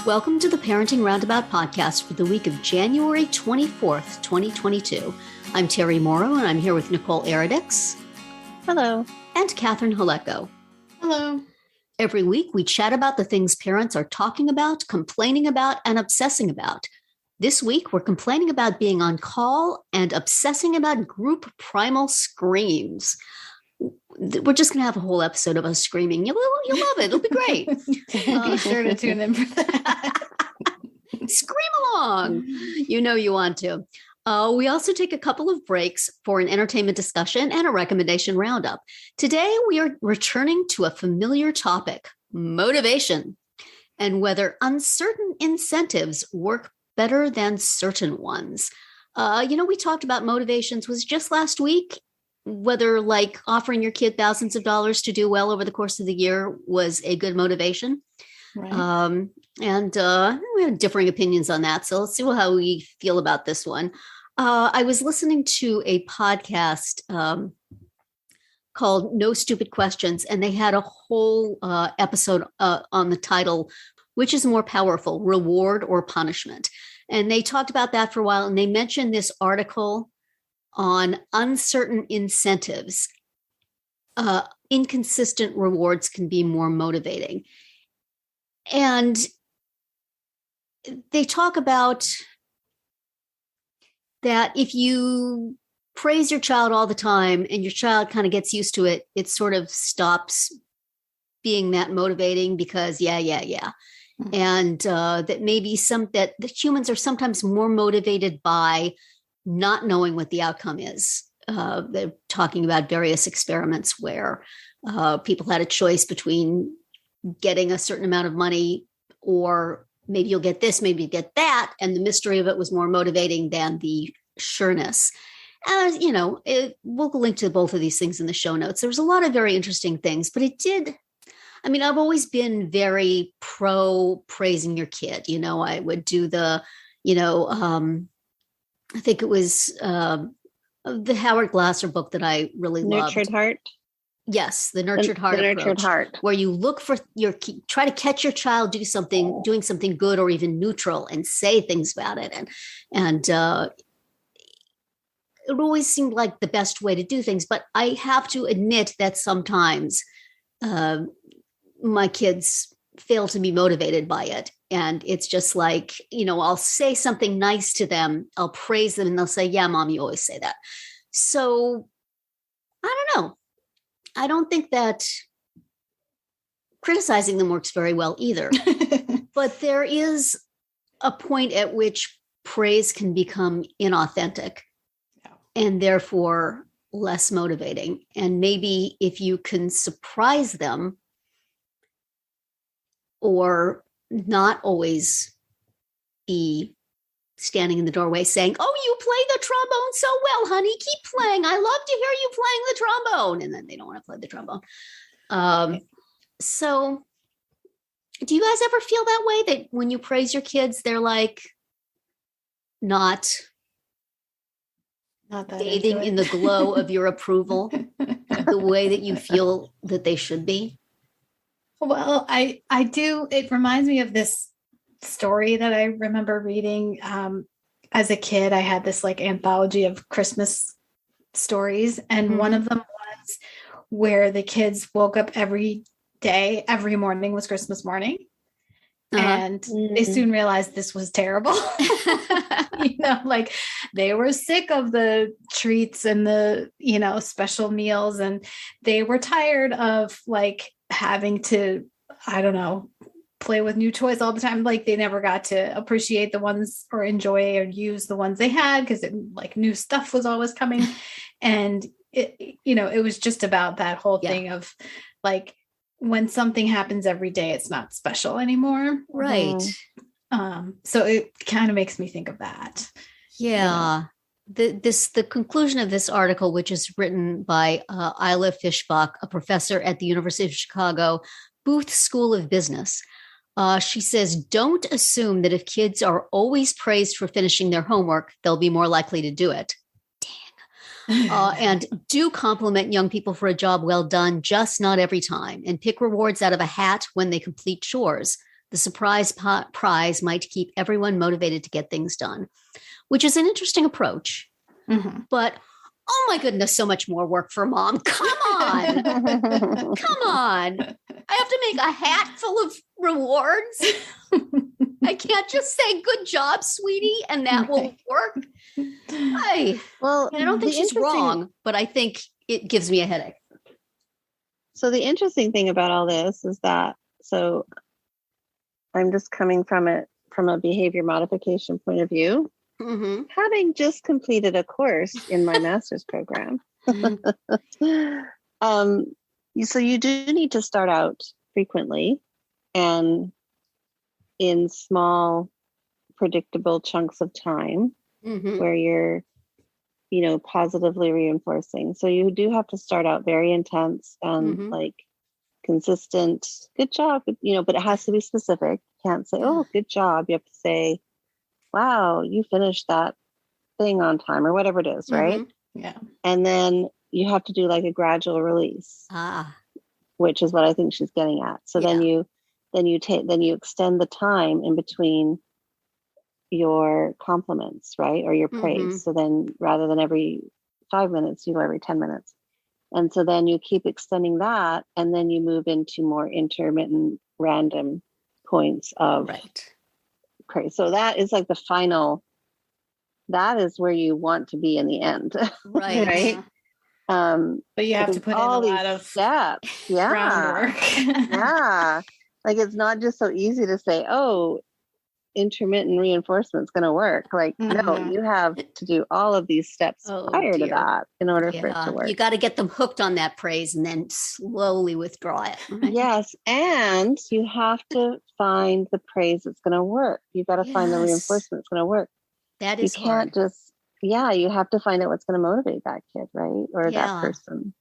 Welcome to the Parenting Roundabout podcast for the week of January 24th, 2022. I'm Terry Morrow, and I'm here with Nicole Eridix. Hello. And Catherine Halecko. Hello. Every week, we chat about the things parents are talking about, complaining about, and obsessing about. This week, we're complaining about being on call and obsessing about group primal screams. We're just going to have a whole episode of us screaming. You'll love it. It'll be great. Be sure to tune in for that. Scream along. You know you want to. We also take a couple of breaks for an entertainment discussion and a recommendation roundup. Today, we are returning to a familiar topic, motivation, and whether uncertain incentives work better than certain ones. We talked about motivations was just last week, whether like offering your kid thousands of dollars to do well over the course of the year was a good motivation. Right. We have differing opinions on that. So let's see how we feel about this one. I was listening to a podcast called No Stupid Questions, and they had a whole episode on the title, which is more powerful, reward or punishment? And they talked about that for a while, and they mentioned this article on uncertain incentives. Inconsistent rewards can be more motivating. And they talk about that if you praise your child all the time and your child kind of gets used to it, it sort of stops being that motivating because, yeah. Mm-hmm. And that maybe that humans are sometimes more motivated by not knowing what the outcome is. They're talking about various experiments where people had a choice between getting a certain amount of money, or maybe you'll get this, maybe you get that. And the mystery of it was more motivating than the sureness. We'll link to both of these things in the show notes. There was a lot of very interesting things, but I've always been very pro praising your kid. I would do I think it was the Howard Glasser book that I really loved. Nurtured Heart? Yes, the Nurtured Heart approach. Nurtured Heart. Where you look for try to catch your child doing something good or even neutral and say things about it. And it always seemed like the best way to do things. But I have to admit that sometimes my kids fail to be motivated by it. And it's just like, I'll say something nice to them. I'll praise them and they'll say, yeah, Mom, you always say that. So I don't know. I don't think that criticizing them works very well either. But there is a point at which praise can become inauthentic and therefore less motivating. And maybe if you can surprise them or not always be standing in the doorway saying, oh, you play the trombone so well, honey, keep playing. I love to hear you playing the trombone. And then they don't want to play the trombone. So do you guys ever feel that way, that when you praise your kids, they're like not bathing in the glow of your approval the way that you feel that they should be? Well, I do. It reminds me of this story that I remember reading as a kid. I had this anthology of Christmas stories. And one of them was where the kids woke up every morning was Christmas morning. Uh-huh. And they soon realized this was terrible. They were sick of the treats and the, special meals. And they were tired of having to, play with new toys all the time. They never got to appreciate the ones or enjoy or use the ones they had because new stuff was always coming. And it was just about that whole thing of when something happens every day, it's not special anymore. Right. So it kind of makes me think of that. Yeah. The conclusion of this article, which is written by Isla Fishbach, a professor at the University of Chicago, Booth School of Business. She says, don't assume that if kids are always praised for finishing their homework, they'll be more likely to do it. Dang. And do compliment young people for a job well done, just not every time. And pick rewards out of a hat when they complete chores. The surprise prize might keep everyone motivated to get things done, which is an interesting approach. Mhm. But oh my goodness, so much more work for mom. Come on. Come on. I have to make a hat full of rewards. I can't just say, good job, sweetie, and that will work. I don't think she's wrong, but I think it gives me a headache. So the interesting thing about all this is that, so I'm just coming from it from a behavior modification point of view, having just completed a course in my master's program. So you do need to start out frequently and in small, predictable chunks of time where you're, positively reinforcing. So you do have to start out very intense and like consistent. Good job, but it has to be specific. You can't say, "Oh, good job." You have to say, "Wow, you finished that thing on time," or whatever it is, right? Yeah. And then you have to do like a gradual release, which is what I think she's getting at. So then you extend the time in between your compliments, right? Or your praise. So then rather than every 5 minutes, you go every 10 minutes. And so then you keep extending that, and then you move into more intermittent, random points of praise. So that is like the final, that is where you want to be in the end. Right. But you have to put in a lot of steps. groundwork. Like it's not just so easy to say, "Oh, intermittent reinforcement is going to work." Like, no, you have to do all of these steps prior to that in order for it to work. You got to get them hooked on that praise and then slowly withdraw it. Right? Yes. And you have to find the praise that's going to work. You got to find the reinforcement that's going to work. That is you can't hard. you have to find out what's going to motivate that kid, right? Or that person.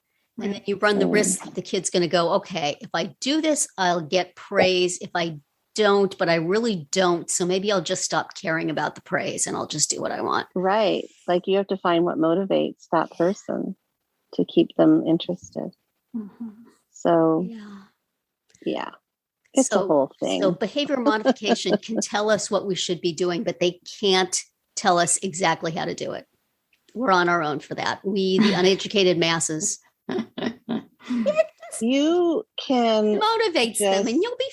And then you run the risk that the kid's going to go, okay, if I do this, I'll get praise. If I don't, but I really don't. So maybe I'll just stop caring about the praise and I'll just do what I want. Right. Like you have to find what motivates that person to keep them interested. So, it's a whole thing. So behavior modification can tell us what we should be doing, but they can't tell us exactly how to do it. We're on our own for that. We, the uneducated masses. You can motivates them and you'll be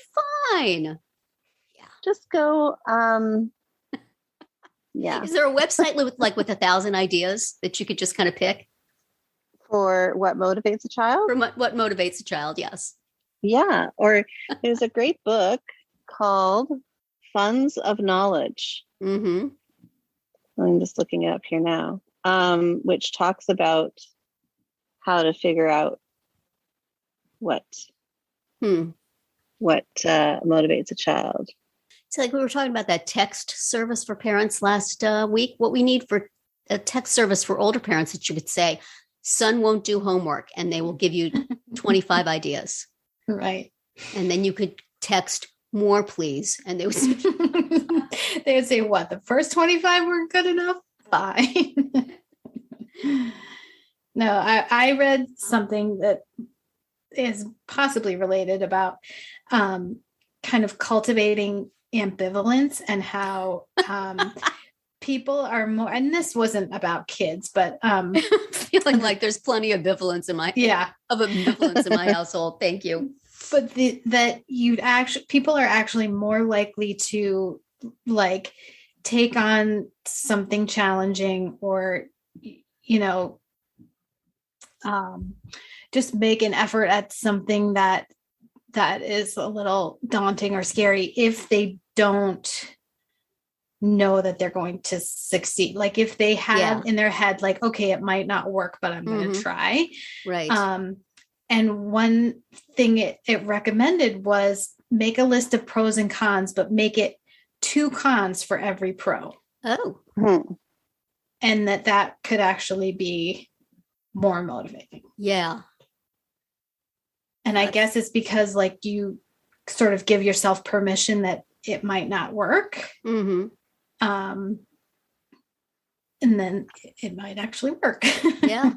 fine. Just go, Is there a website with 1,000 ideas that you could just kind of pick? For what motivates a child? For what motivates a child, yes. Yeah. Or there's a great book called Funds of Knowledge. I'm just looking it up here now, which talks about how to figure out what motivates a child. So like we were talking about that text service for parents last week, what we need for a text service for older parents that you could say, son won't do homework, and they will give you 25 ideas. Right. And then you could text more, please. And they would say, what? The first 25 weren't good enough? Fine. No, I read something that is possibly related about kind of cultivating ambivalence and how people are more, and this wasn't about kids, but feeling like there's plenty of ambivalence in my household. Thank you. But that people are actually more likely to like take on something challenging or just make an effort at something that is a little daunting or scary if they don't know that they're going to succeed. Like if they have in their head, like, okay, it might not work, but I'm going to try. Right. And one thing it recommended was make a list of pros and cons, but make it 2 cons for every pro. Oh. And that could actually be more motivating. Yeah. And I guess it's because like you sort of give yourself permission that it might not work. And then it might actually work. Yeah.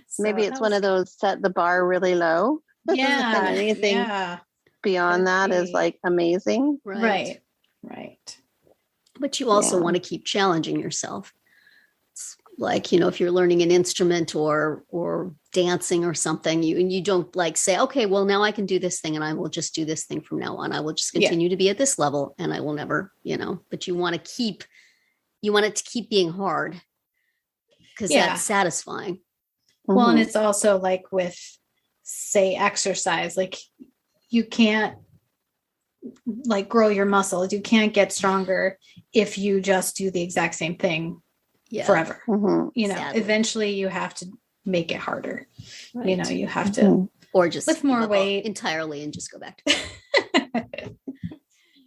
So maybe it's one of those set the bar really low. Yeah. Anything beyond that is like amazing. Right. But you also want to keep challenging yourself. It's like, if you're learning an instrument or dancing or something, you don't like say, okay, well, now I can do this thing and I will just do this thing from now on. I will just continue to be at this level and I will never, but you want it to keep being hard because that's satisfying. Well, and it's also like with, say, exercise, like you can't like grow your muscles. You can't get stronger if you just do the exact same thing forever. Sadly. Eventually you have to make it harder. Right. You have to, or just lift more weight entirely and just go back to it.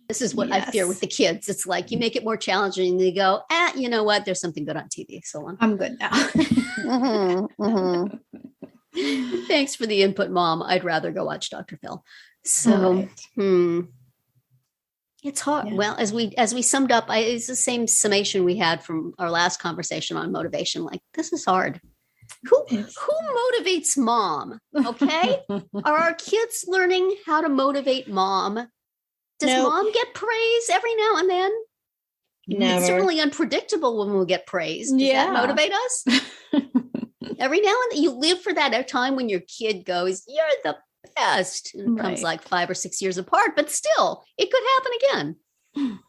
This is what I fear with the kids. It's like you make it more challenging and they go, you know what? There's something good on TV. So I'm good now. Thanks for the input, Mom. I'd rather go watch Dr. Phil. So, it's hard. Yeah. Well, as we summed up, it's the same summation we had from our last conversation on motivation. Like, this is hard. Who motivates Mom? Okay. Are our kids learning how to motivate Mom? Does Mom get praise every now and then? Never. It's certainly unpredictable when we'll get praise. Does that motivate us? Every now and then you live for that time when your kid goes, "You're the best." And it comes like 5 or 6 years apart, but still, it could happen again.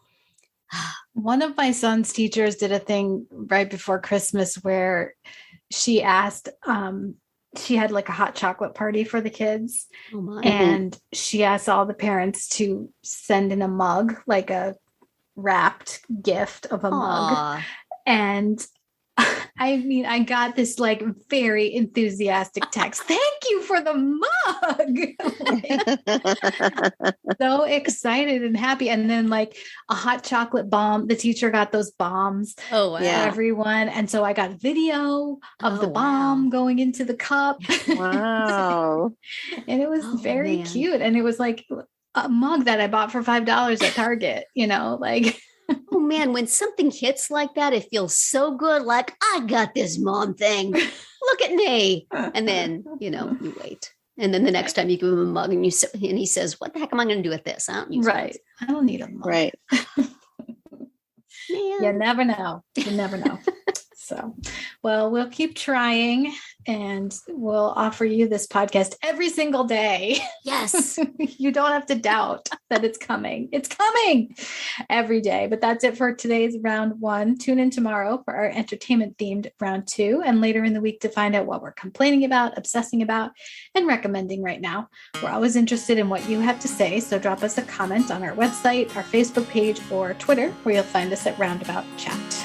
One of my son's teachers did a thing right before Christmas where she asked, she had like a hot chocolate party for the kids. And she asked all the parents to send in a mug, like a wrapped gift of a mug. And I got this like very enthusiastic text. Thank you for the mug. So excited and happy. And then like a hot chocolate bomb. The teacher got those bombs for everyone. And so I got video of the bomb going into the cup. Wow. And it was very cute. And it was like a mug that I bought for $5 at Target, like. Oh man, when something hits like that, it feels so good. Like, I got this Mom thing. Look at me. And then, you wait. And then the next time you give him a mug and he says, what the heck am I going to do with this? I don't use it. I don't need a mug. Right. You never know. You never know. So, well, we'll keep trying and we'll offer you this podcast every single day. Yes. You don't have to doubt that it's coming. It's coming every day. But that's it for today's round 1. Tune in tomorrow for our entertainment themed round 2 and later in the week to find out what we're complaining about, obsessing about, and recommending right now. We're always interested in what you have to say. So drop us a comment on our website, our Facebook page, or Twitter, where you'll find us at Roundabout Chat.